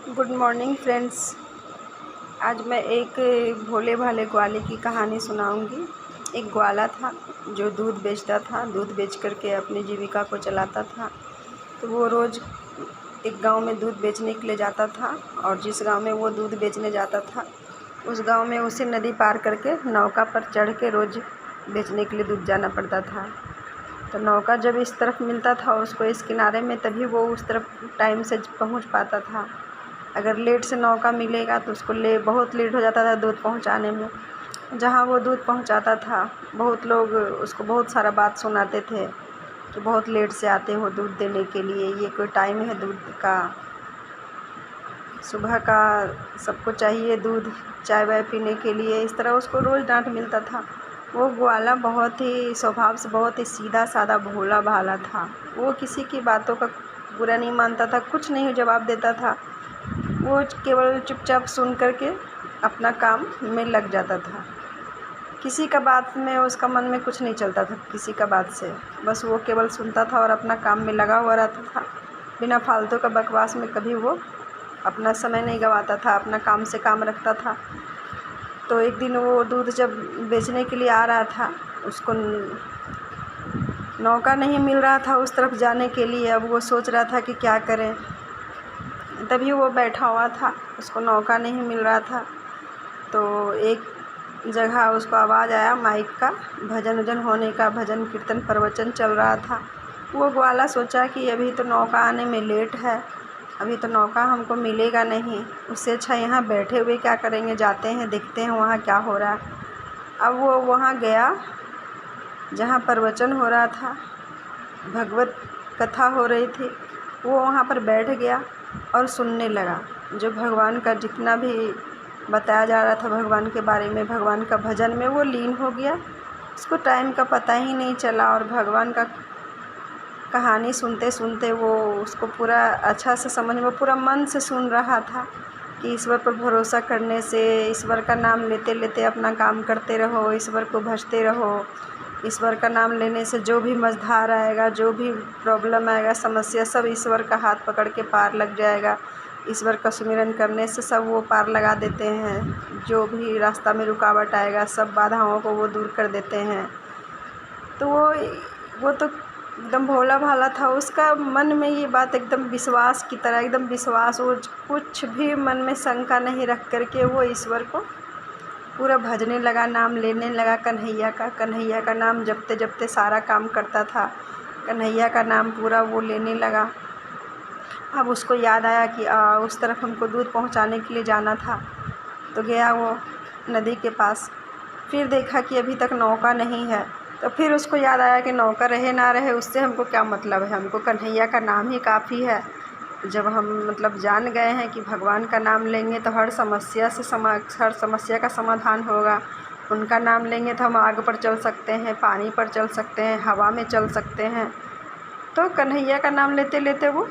Good morning friends. आज मैं एक भोले भाले ग्वाले की कहानी सुनाऊंगी। एक ग्वाला था जो दूध बेचता था। दूध बेच करके अपनी जीविका को चलाता था। तो वो रोज़ एक गांव में दूध बेचने के लिए जाता था, और जिस गांव में वो दूध बेचने जाता था उस गांव में उसे नदी पार करके नौका पर चढ़ के रोज़ बेचने के लिए दूध जाना पड़ता था। तो नौका जब इस तरफ मिलता था उसको इस किनारे में, तभी वो उस तरफ टाइम से पहुंच पाता था। अगर लेट से नौका मिलेगा तो उसको बहुत लेट हो जाता था दूध पहुंचाने में। जहां वो दूध पहुंचाता था बहुत लोग उसको बहुत सारा बात सुनाते थे कि बहुत लेट से आते हो दूध देने के लिए, ये कोई टाइम है दूध का? सुबह का सबको चाहिए दूध, चाय वाय पीने के लिए। इस तरह उसको रोज़ डांट मिलता था। वो ग्वाला बहुत ही स्वभाव से बहुत ही सीधा साधा भोला भाला था। वो किसी की बातों का बुरा नहीं मानता था, कुछ नहीं जवाब देता था। वो केवल चुपचाप सुन करके अपना काम में लग जाता था। किसी का बात में उसका मन में कुछ नहीं चलता था, किसी का बात से बस वो केवल सुनता था और अपना काम में लगा हुआ रहता था। बिना फालतू का बकवास में कभी वो अपना समय नहीं गंवाता था, अपना काम से काम रखता था। तो एक दिन वो दूध जब बेचने के लिए आ रहा था, उसको नौका नहीं मिल रहा था उस तरफ जाने के लिए। अब वो सोच रहा था कि क्या करें। तभी वो बैठा हुआ था, उसको नौका नहीं मिल रहा था। तो एक जगह उसको आवाज़ आया माइक का, भजन वजन होने का, भजन कीर्तन प्रवचन चल रहा था। वो ग्वाला सोचा कि अभी तो नौका आने में लेट है, अभी तो नौका हमको मिलेगा नहीं, उससे अच्छा यहाँ बैठे हुए क्या करेंगे, जाते हैं देखते हैं वहाँ क्या हो रहा है। अब वो वहाँ गया जहाँ प्रवचन हो रहा था, भगवत कथा हो रही थी। वो वहाँ पर बैठ गया और सुनने लगा। जो भगवान का जितना भी बताया जा रहा था भगवान के बारे में, भगवान का भजन में वो लीन हो गया। उसको टाइम का पता ही नहीं चला, और भगवान का कहानी सुनते सुनते वो उसको पूरा अच्छा से समझ में, पूरा मन से सुन रहा था कि ईश्वर पर भरोसा करने से, ईश्वर का नाम लेते लेते अपना काम करते रहो, ईश्वर को भजते रहो। ईश्वर का नाम लेने से जो भी मझधार आएगा, जो भी प्रॉब्लम आएगा, समस्या, सब ईश्वर का हाथ पकड़ के पार लग जाएगा। ईश्वर का सुमिरन करने से सब वो पार लगा देते हैं। जो भी रास्ता में रुकावट आएगा, सब बाधाओं को वो दूर कर देते हैं। तो वो तो एकदम भोला भाला था। उसका मन में ये बात एकदम विश्वास की तरह, एकदम विश्वास, वो कुछ भी मन में शंका नहीं रख करके वो ईश्वर को पूरा भजने लगा, नाम लेने लगा कन्हैया का नाम जपते जपते सारा काम करता था। कन्हैया का नाम पूरा वो लेने लगा। अब उसको याद आया कि उस तरफ हमको दूध पहुंचाने के लिए जाना था। तो गया वो नदी के पास, फिर देखा कि अभी तक नौका नहीं है। तो फिर उसको याद आया कि नौका रहे ना रहे उससे हमको क्या मतलब है, हमको कन्हैया का नाम ही काफ़ी है। जब हम जान गए हैं कि भगवान का नाम लेंगे तो हर समस्या का समाधान होगा। उनका नाम लेंगे तो हम आग पर चल सकते हैं, पानी पर चल सकते हैं, हवा में चल सकते हैं। तो कन्हैया का नाम लेते लेते वो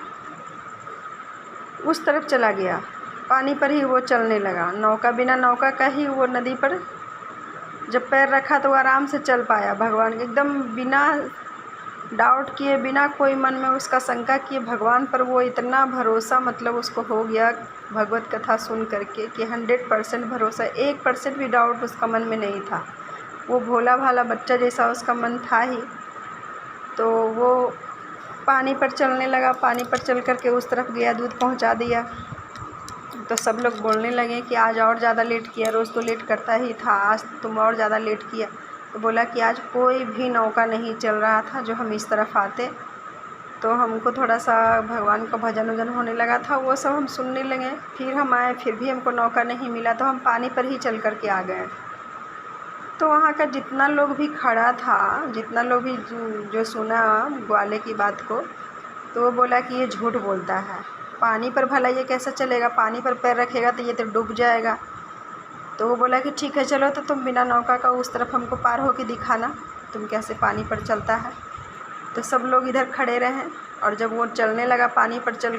उस तरफ चला गया। पानी पर ही वो चलने लगा। नौका, बिना नौका का ही वो नदी पर जब पैर रखा तो वो आराम से चल पाया। भगवान एकदम बिना डाउट किए, बिना कोई मन में उसका शंका किए, भगवान पर वो इतना भरोसा उसको हो गया भगवत कथा सुन करके कि 100% भरोसा, 1% भी डाउट उसका मन में नहीं था। वो भोला भाला बच्चा जैसा उसका मन था ही। तो वो पानी पर चलने लगा, पानी पर चल करके उस तरफ गया, दूध पहुंचा दिया। तो सब लोग बोलने लगे कि आज और ज़्यादा लेट किया, रोज़ तो लेट करता ही था, आज तुम और ज़्यादा लेट किया। तो बोला कि आज कोई भी नौका नहीं चल रहा था जो हम इस तरफ आते, तो हमको थोड़ा सा भगवान का भजन वजन होने लगा था, वो सब हम सुनने लगे। फिर हम आए, फिर भी हमको नौका नहीं मिला, तो हम पानी पर ही चल कर के आ गए। तो वहाँ का जितना लोग भी खड़ा था, जितना लोग भी जो सुना ग्वाले की बात को, तो वो बोला कि ये झूठ बोलता है, पानी पर भला ये कैसे चलेगा, पानी पर पैर रखेगा तो ये तो डूब जाएगा। तो वो बोला कि ठीक है चलो, तो तुम बिना नौका का उस तरफ हमको पार होके दिखाना, तुम कैसे पानी पर चलता है। तो सब लोग इधर खड़े रहे, और जब वो चलने लगा पानी पर चल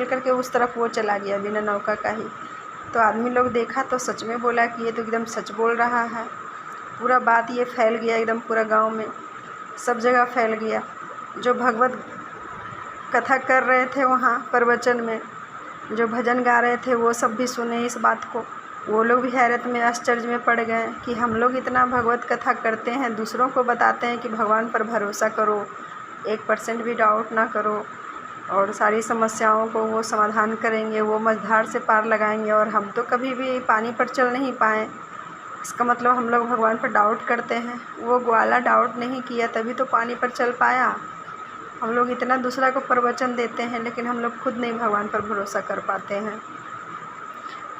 करके उस तरफ वो चला गया बिना नौका का ही। तो आदमी लोग देखा तो सच में बोला कि ये तो एकदम सच बोल रहा है। पूरा बात ये फैल गया एकदम पूरा गांव में, सब जगह फैल गया। जो भगवत कथा कर रहे थे वहाँ प्रवचन में, जो भजन गा रहे थे वो सब भी सुने इस बात को। वो लोग भी हैरत में, आश्चर्य में पड़ गए कि हम लोग इतना भगवत कथा करते हैं, दूसरों को बताते हैं कि भगवान पर भरोसा करो, 1% भी डाउट ना करो, और सारी समस्याओं को वो समाधान करेंगे, वो मझधार से पार लगाएंगे, और हम तो कभी भी पानी पर चल नहीं पाए। इसका मतलब हम लोग भगवान पर डाउट करते हैं। वो ग्वाला डाउट नहीं किया तभी तो पानी पर चल पाया। हम लोग इतना दूसरा को प्रवचन देते हैं लेकिन हम लोग खुद नहीं भगवान पर भरोसा कर पाते हैं।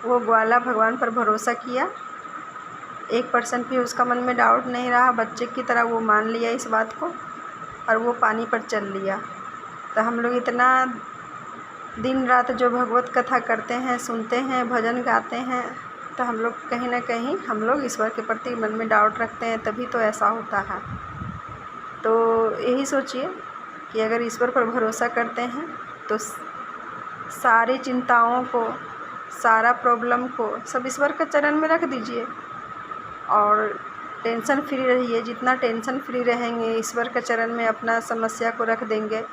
वो ग्वाला भगवान पर भरोसा किया, 1% भी उसका मन में डाउट नहीं रहा, बच्चे की तरह वो मान लिया इस बात को और वो पानी पर चल लिया। तो हम लोग इतना दिन रात जो भगवत कथा करते हैं, सुनते हैं, भजन गाते हैं, तो हम लोग कहीं ना कहीं हम लोग ईश्वर के प्रति मन में डाउट रखते हैं, तभी तो ऐसा होता है। तो यही सोचिए कि अगर ईश्वर पर भरोसा करते हैं तो सारी चिंताओं को, सारा प्रॉब्लम को सब ईश्वर के चरण में रख दीजिए और टेंशन फ्री रहिए। जितना टेंशन फ्री रहेंगे, ईश्वर के चरण में अपना समस्या को रख देंगे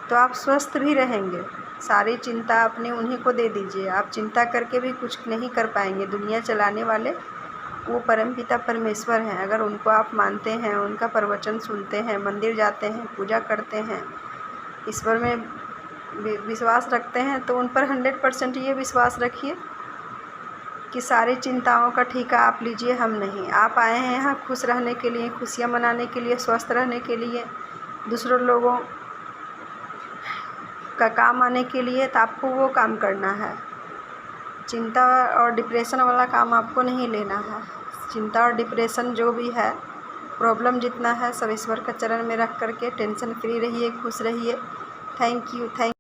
तो आप स्वस्थ भी रहेंगे। सारी चिंता अपनी उन्हीं को दे दीजिए। आप चिंता करके भी कुछ नहीं कर पाएंगे। दुनिया चलाने वाले वो परमपिता परमेश्वर हैं। अगर उनको आप मानते हैं, उनका प्रवचन सुनते हैं, मंदिर जाते हैं, पूजा करते हैं, ईश्वर में विश्वास रखते हैं, तो उन पर 100% ये विश्वास रखिए कि सारी चिंताओं का ठेका आप लीजिए, हम नहीं। आप आए हैं यहाँ खुश रहने के लिए, खुशियाँ मनाने के लिए, स्वस्थ रहने के लिए, दूसरों लोगों का काम आने के लिए, तो आपको वो काम करना है। चिंता और डिप्रेशन वाला काम आपको नहीं लेना है। चिंता और डिप्रेशन जो भी है, प्रॉब्लम जितना है, सब ईश्वर के चरण में रख करके टेंशन फ्री रहिए, खुश रहिए। Thank you.